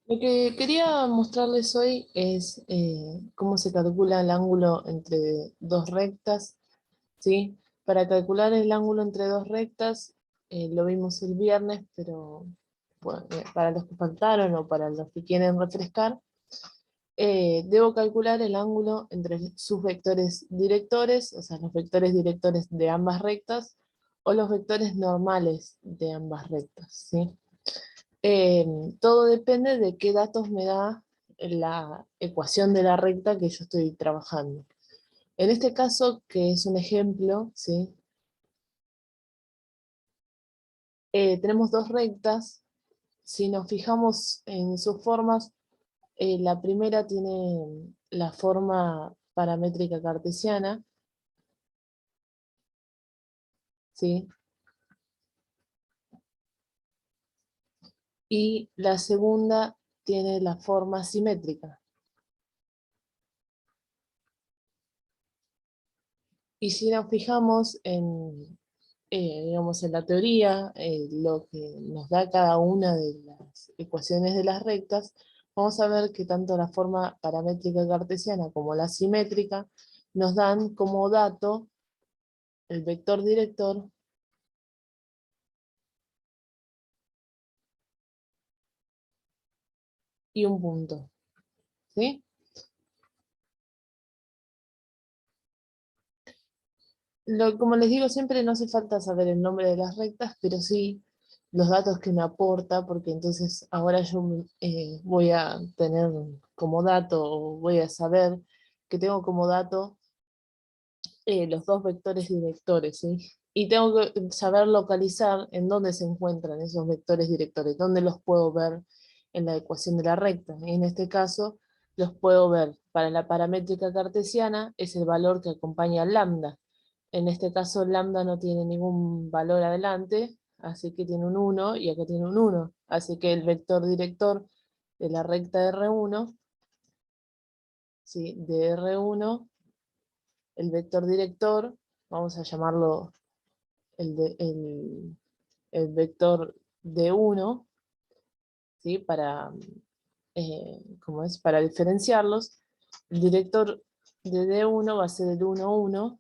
Lo que quería mostrarles hoy es cómo se calcula el ángulo entre dos rectas, ¿sí? Para calcular el ángulo entre dos rectas, lo vimos el viernes, pero bueno, para los que faltaron o para los que quieren refrescar, debo calcular el ángulo entre sus vectores directores, o sea, los vectores directores de ambas rectas, o los vectores normales de ambas rectas, ¿sí? Eh, Todo depende de qué datos me da la ecuación de la recta que yo estoy trabajando. En este caso, que es un ejemplo, ¿sí? Tenemos dos rectas. Si nos fijamos en sus formas, la primera tiene la forma paramétrica cartesiana, ¿sí? Y la segunda tiene la forma simétrica. Y si nos fijamos en, digamos, en la teoría, lo que nos da cada una de las ecuaciones de las rectas, vamos a ver que tanto la forma paramétrica cartesiana como la simétrica nos dan como dato el vector director y un punto, ¿sí? Como les digo siempre, no hace falta saber el nombre de las rectas, pero sí los datos que me aporta, porque entonces ahora yo voy a tener como dato, o voy a saber que tengo como dato los dos vectores directores, ¿sí? Y tengo que saber localizar en dónde se encuentran esos vectores directores, dónde los puedo ver en la ecuación de la recta. Y en este caso, los puedo ver para la paramétrica cartesiana, es el valor que acompaña al lambda. En este caso, lambda no tiene ningún valor adelante, así que tiene un 1 y acá tiene un 1. Así que el vector director de la recta R1, ¿sí? De R1, el vector director, vamos a llamarlo el vector D1, ¿sí? ¿Cómo es? Para diferenciarlos, el director de D1 va a ser el 1, 1,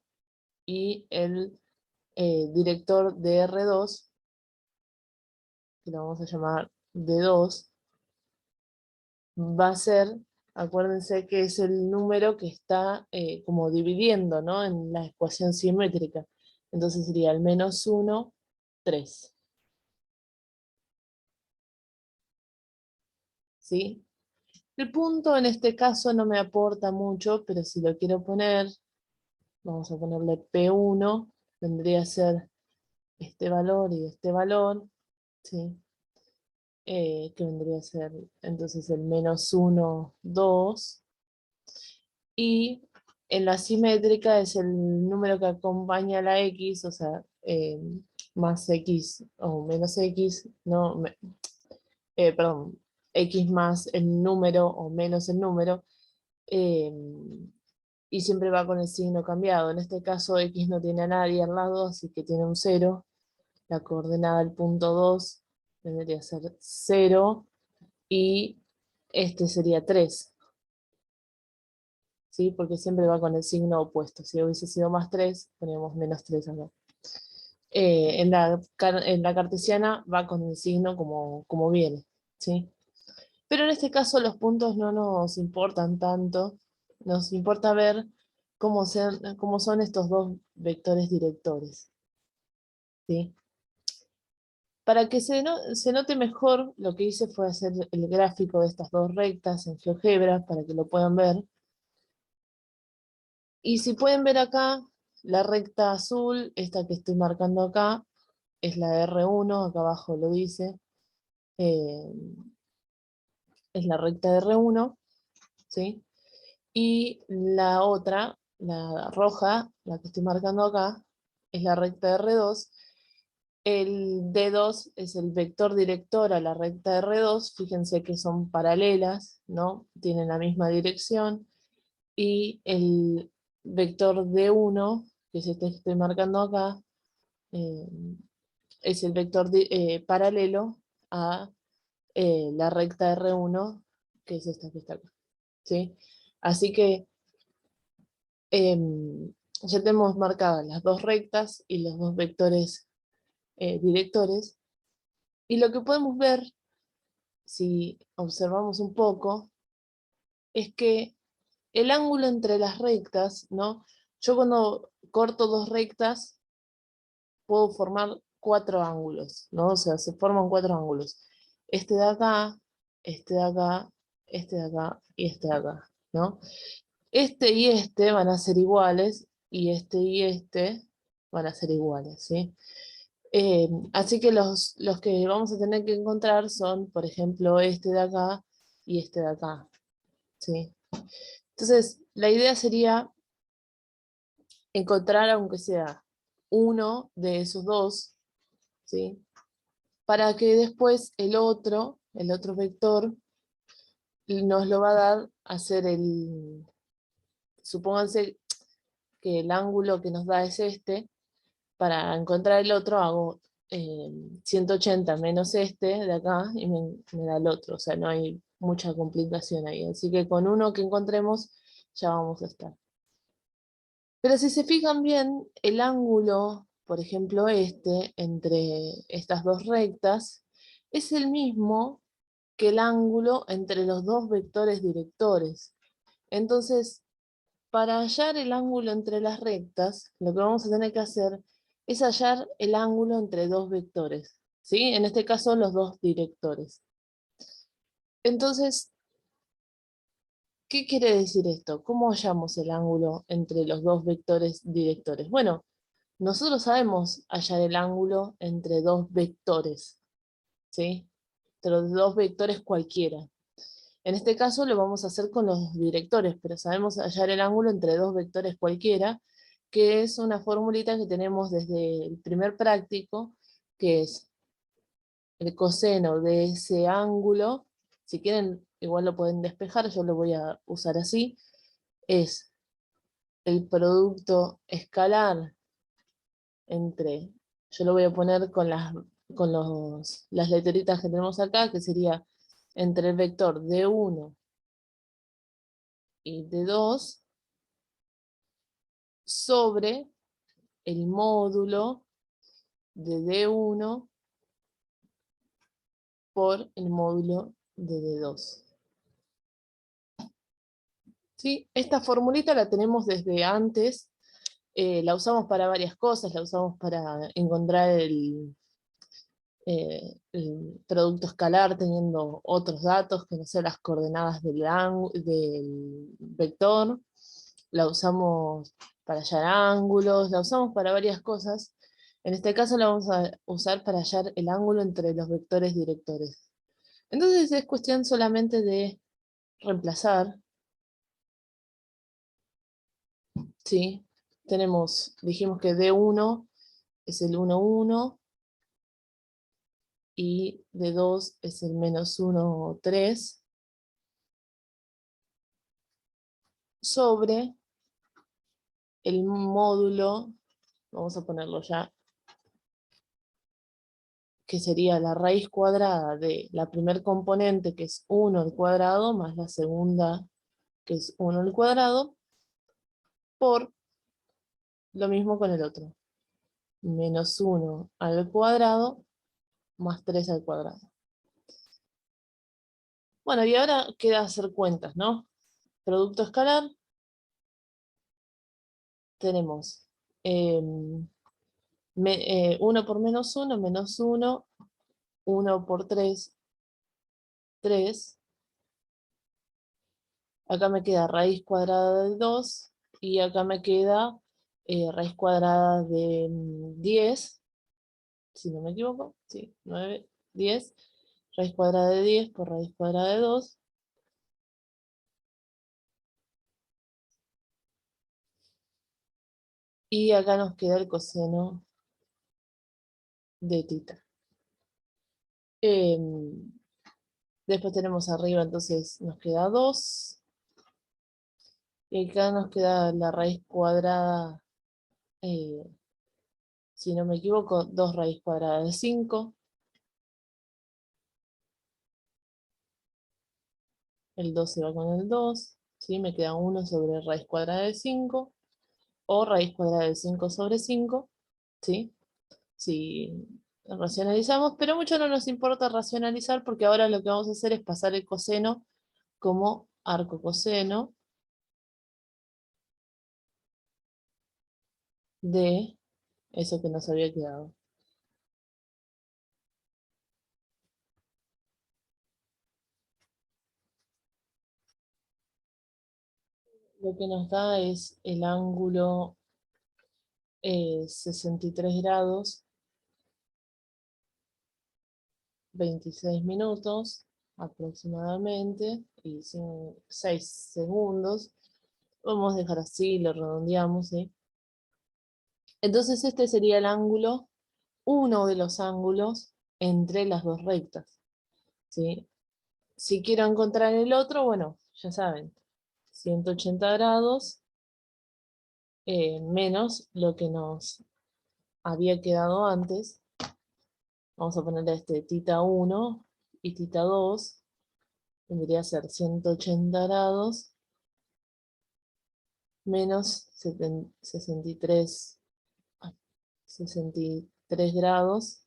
y el director de R2, que lo vamos a llamar D2, va a ser, acuérdense que es el número que está como dividiendo, ¿no? En la ecuación simétrica. Entonces sería el -1, 3. ¿Sí? El punto en este caso no me aporta mucho, pero si lo quiero poner, vamos a ponerle P1, vendría a ser este valor y este valor, ¿sí? Que vendría a ser entonces el -1, 2, y en la simétrica es el número que acompaña a la X, o sea, más X o menos X, no, perdón, X más el número o menos el número, eh, y siempre va con el signo cambiado. En este caso X no tiene a nadie al lado, así que tiene un 0. La coordenada del punto 2 vendría a ser 0 y este sería 3, ¿sí? Porque siempre va con el signo opuesto. Si hubiese sido +3, ponemos -3 acá. En la cartesiana va con el signo como viene, ¿sí? Pero en este caso los puntos no nos importan tanto, nos importa ver cómo son estos dos vectores directores, ¿sí? Para que se note mejor, lo que hice fue hacer el gráfico de estas dos rectas en GeoGebra para que lo puedan ver. Y si pueden ver acá, la recta azul, esta que estoy marcando acá, es la de R1, acá abajo lo dice, eh, es la recta de R1, ¿sí? Y la otra, la roja, la que estoy marcando acá, es la recta de R2. El D2 es el vector director a la recta de R2, fíjense que son paralelas, ¿no? Tienen la misma dirección. Y el vector D1, que es este que estoy marcando acá, eh, es el vector paralelo a la recta R1, que es esta que está acá. ¿Sí? Así que ya tenemos marcadas las dos rectas y los dos vectores directores. Y lo que podemos ver, si observamos un poco, es que el ángulo entre las rectas, ¿no? Yo cuando corto dos rectas, puedo formar cuatro ángulos, ¿no? O sea, se forman cuatro ángulos. Este de acá, este de acá, este de acá y este de acá, ¿no? Este y este van a ser iguales y este van a ser iguales, ¿sí? Así que los que vamos a tener que encontrar son, por ejemplo, este de acá y este de acá, ¿sí? Entonces, la idea sería encontrar, aunque sea uno de esos dos, ¿sí? Para que después el otro vector, nos lo va a dar hacer supónganse que el ángulo que nos da es este. Para encontrar el otro hago 180 menos este de acá y me da el otro, o sea, no hay mucha complicación ahí. Así que con uno que encontremos ya vamos a estar. Pero si se fijan bien, el ángulo, por ejemplo este, entre estas dos rectas, es el mismo que el ángulo entre los dos vectores directores. Entonces, para hallar el ángulo entre las rectas, lo que vamos a tener que hacer es hallar el ángulo entre dos vectores, ¿sí? En este caso, los dos directores. Entonces, ¿qué quiere decir esto? ¿Cómo hallamos el ángulo entre los dos vectores directores? Bueno, nosotros sabemos hallar el ángulo entre dos vectores, ¿sí? Entre los dos vectores cualquiera. En este caso lo vamos a hacer con los directores, pero sabemos hallar el ángulo entre dos vectores cualquiera, que es una formulita que tenemos desde el primer práctico, que es el coseno de ese ángulo. Si quieren, igual lo pueden despejar, yo lo voy a usar así. Es el producto escalar entre, yo lo voy a poner las letritas que tenemos acá, que sería entre el vector D1 y D2 sobre el módulo de D1 por el módulo de D2. ¿Sí? Esta formulita la tenemos desde antes, la usamos para varias cosas, la usamos para encontrar el producto escalar teniendo otros datos que no sean las coordenadas del vector, la usamos para hallar ángulos, la usamos para varias cosas. En este caso la vamos a usar para hallar el ángulo entre los vectores directores. Entonces es cuestión solamente de reemplazar, ¿sí? Dijimos que D1 es el 1, 1, y D2 es el menos 1, 3, sobre el módulo, vamos a ponerlo ya, que sería la raíz cuadrada de la primer componente, que es 1 al cuadrado, más la segunda, que es 1 al cuadrado, por lo mismo con el otro. Menos 1 al cuadrado, más 3 al cuadrado. Bueno, y ahora queda hacer cuentas, ¿no? Producto escalar, tenemos 1 por menos 1, 1 por 3, 3. Acá me queda raíz cuadrada de 2, y acá me queda raíz cuadrada de 10, si no me equivoco, sí, 9, 10, raíz cuadrada de 10 por raíz cuadrada de 2, y acá nos queda el coseno de tita. Después tenemos arriba, entonces nos queda 2, y acá nos queda la raíz cuadrada, eh, si no me equivoco, 2 raíz cuadrada de 5, el 2 se va con el 2, ¿sí? Me queda 1 sobre raíz cuadrada de 5, o raíz cuadrada de 5 sobre 5, ¿sí? Si racionalizamos, pero mucho no nos importa racionalizar porque ahora lo que vamos a hacer es pasar el coseno como arco coseno de eso que nos había quedado. Lo que nos da es el ángulo 63 grados, 26 minutos aproximadamente, y 6 segundos. Vamos a dejar así, lo redondeamos, ¿sí? Entonces este sería el ángulo, uno de los ángulos entre las dos rectas, ¿sí? Si quiero encontrar el otro, bueno, ya saben, 180 grados menos lo que nos había quedado antes. Vamos a ponerle este tita 1 y tita 2. Tendría que ser 180 grados menos 63, 63 grados,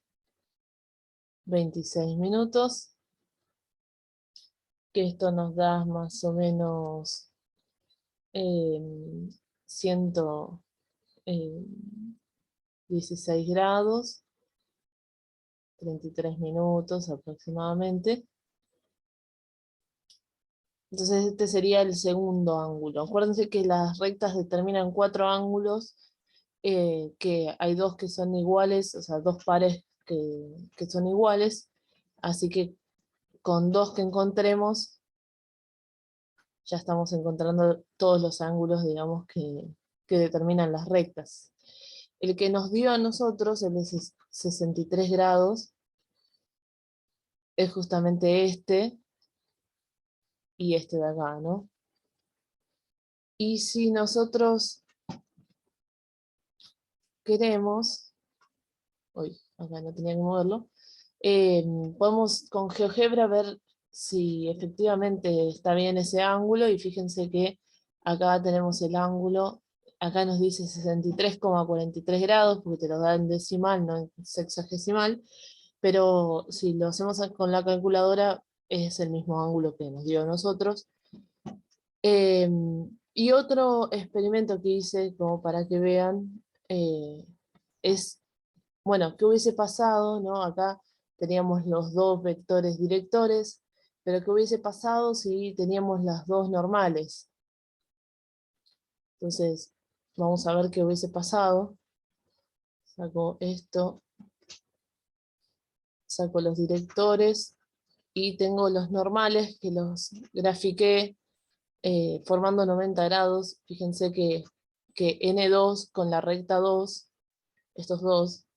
26 minutos, que esto nos da más o menos 116 grados, 33 minutos aproximadamente. Entonces este sería el segundo ángulo. Acuérdense que las rectas determinan 4 ángulos, que hay 2 que son iguales, o sea, 2 pares que son iguales, así que con 2 que encontremos, ya estamos encontrando todos los ángulos, digamos, que determinan las rectas. El que nos dio a nosotros, el de 63 grados, es justamente este y este de acá, ¿no? Y si nosotros queremos, uy, acá no tenía que moverlo, podemos con GeoGebra ver si efectivamente está bien ese ángulo, y fíjense que acá tenemos el ángulo, acá nos dice 63,43 grados, porque te lo da en decimal, no en sexagesimal, pero si lo hacemos con la calculadora es el mismo ángulo que nos dio a nosotros. Y otro experimento que hice, como para que vean, es, bueno, ¿qué hubiese pasado, no? Acá teníamos los dos vectores directores, pero ¿qué hubiese pasado si teníamos las dos normales? Entonces, vamos a ver qué hubiese pasado. Saco esto, saco los directores, y tengo los normales que los grafiqué formando 90 grados. Fíjense que N2 con la recta 2, estos dos,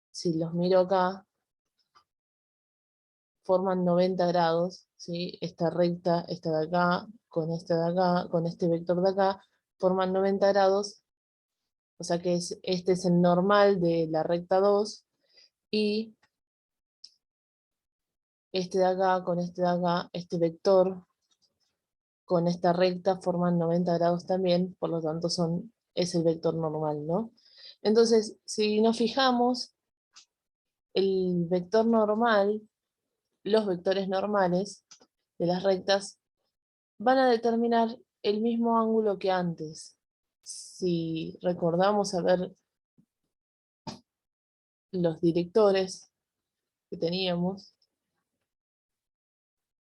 si los miro acá, forman 90 grados, ¿sí? Esta recta, esta de acá, con esta de acá, con este vector de acá, forman 90 grados, o sea que este es el normal de la recta 2, y este de acá con este de acá, este vector con esta recta forman 90 grados también, por lo tanto es el vector normal, ¿no? Entonces, si nos fijamos, el vector normal, los vectores normales de las rectas van a determinar el mismo ángulo que antes. Si recordamos a ver los directores que teníamos,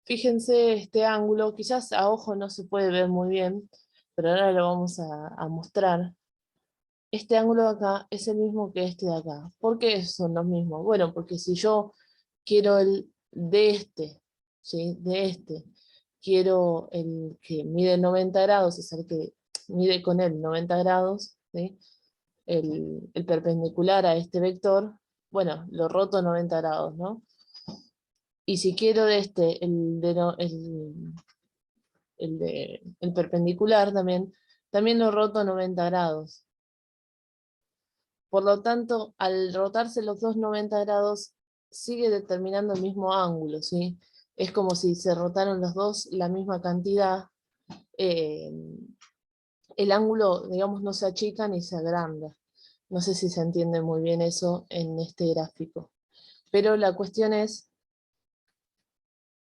fíjense este ángulo, quizás a ojo no se puede ver muy bien, pero ahora lo vamos a mostrar. Este ángulo de acá es el mismo que este de acá. ¿Por qué son los mismos? Bueno, porque si yo quiero el de este, ¿sí? De este, quiero el que mide 90 grados, es el que mide con él 90 grados, ¿sí? El perpendicular a este vector, bueno, lo roto 90 grados, ¿no? Y si quiero de este, el perpendicular también lo roto 90 grados. Por lo tanto, al rotarse los dos 90 grados, sigue determinando el mismo ángulo, ¿sí? es como si se rotaron los dos la misma cantidad, eh, el ángulo, digamos, no se achica ni se agranda. No sé si se entiende muy bien eso en este gráfico. Pero la cuestión es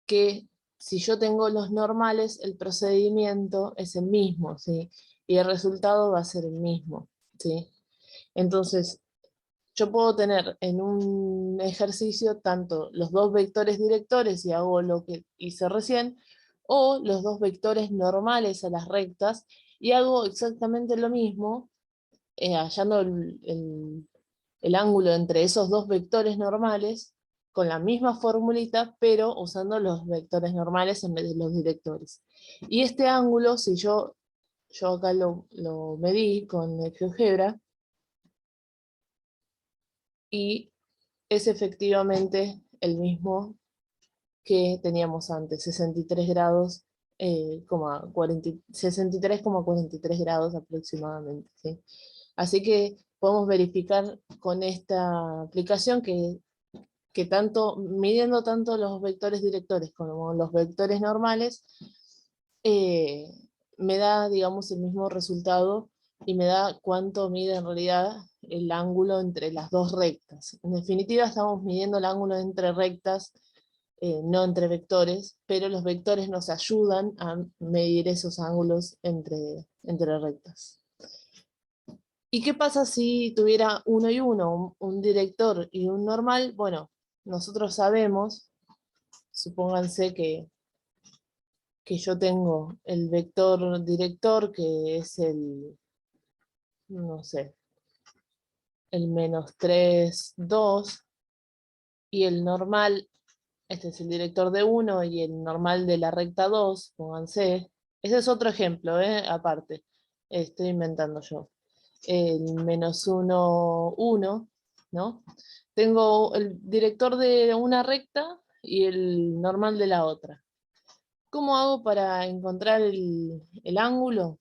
que si yo tengo los normales, el procedimiento es el mismo, ¿sí? Y el resultado va a ser el mismo, ¿sí? Entonces, yo puedo tener en un ejercicio tanto los dos vectores directores y hago lo que hice recién, o los dos vectores normales a las rectas y hago exactamente lo mismo, hallando el ángulo entre esos dos vectores normales con la misma formulita, pero usando los vectores normales en vez de los directores. Y este ángulo, si yo acá lo medí con el GeoGebra, y es efectivamente el mismo que teníamos antes, 63 grados, 63,43 grados aproximadamente, ¿sí? Así que podemos verificar con esta aplicación que midiendo tanto los vectores directores como los vectores normales, eh, me da, digamos, el mismo resultado y me da cuánto mide en realidad el ángulo entre las dos rectas. En definitiva, estamos midiendo el ángulo entre rectas, no entre vectores, pero los vectores nos ayudan a medir esos ángulos entre rectas. ¿Y qué pasa si tuviera uno y uno, un director y un normal? Bueno, nosotros sabemos, supónganse que yo tengo el vector director, que es no sé, el -3, 2, y el normal, este es el director de 1 y el normal de la recta 2, pónganse. Ese es otro ejemplo, aparte, estoy inventando yo. El -1, 1, ¿no? Tengo el director de una recta y el normal de la otra. ¿Cómo hago para encontrar el ángulo?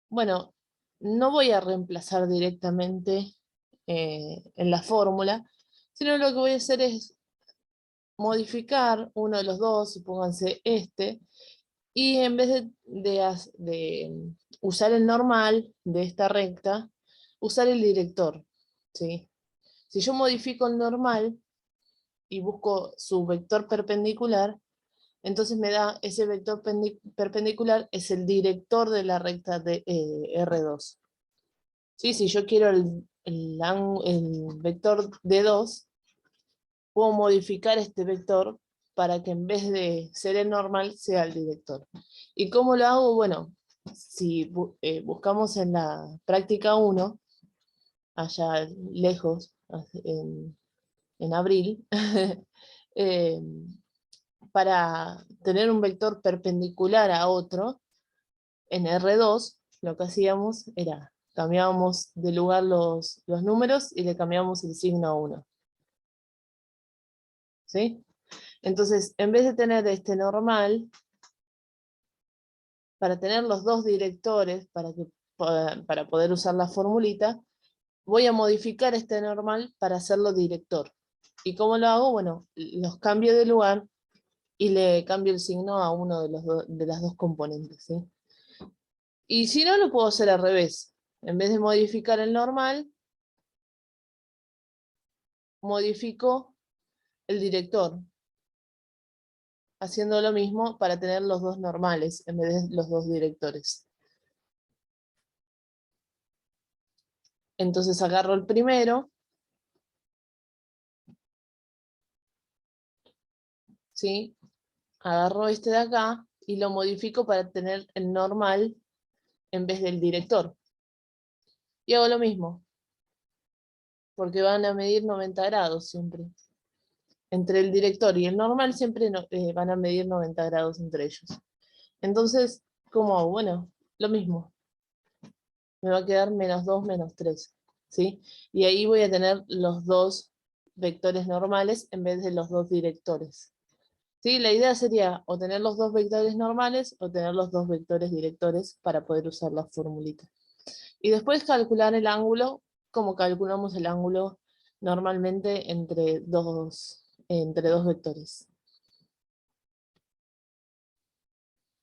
Bueno, no voy a reemplazar directamente en la fórmula, sino lo que voy a hacer es modificar uno de los dos, supónganse este, y en vez de usar el normal de esta recta, usar el director, ¿sí? Si yo modifico el normal y busco su vector perpendicular, entonces me da ese vector perpendicular, es el director de la recta de R2. ¿Sí? Si yo quiero el vector D2, puedo modificar este vector para que en vez de ser el normal, sea el director. ¿Y cómo lo hago? Bueno, si buscamos en la práctica 1, allá lejos, en abril, eh, para tener un vector perpendicular a otro, en R2, lo que hacíamos era, cambiábamos de lugar los números y le cambiábamos el signo a 1. ¿Sí? Entonces, en vez de tener este normal, para tener los dos directores, para poder usar la formulita, voy a modificar este normal para hacerlo director. ¿Y cómo lo hago? Bueno, los cambio de lugar y le cambio el signo a uno de las dos componentes, ¿sí? Y si no, lo puedo hacer al revés. En vez de modificar el normal, modifico el director, haciendo lo mismo para tener los dos normales en vez de los dos directores. Entonces agarro el primero, ¿sí? Agarro este de acá y lo modifico para tener el normal en vez del director. Y hago lo mismo, porque van a medir 90 grados siempre. Entre el director y el normal siempre van a medir 90 grados entre ellos. Entonces, ¿cómo hago? Bueno, lo mismo. Me va a quedar -2, -3, ¿sí? Y ahí voy a tener los dos vectores normales en vez de los dos directores. ¿Sí? La idea sería o tener los dos vectores normales o tener los dos vectores directores para poder usar la formulita. Y después calcular el ángulo, como calculamos el ángulo normalmente entre dos vectores.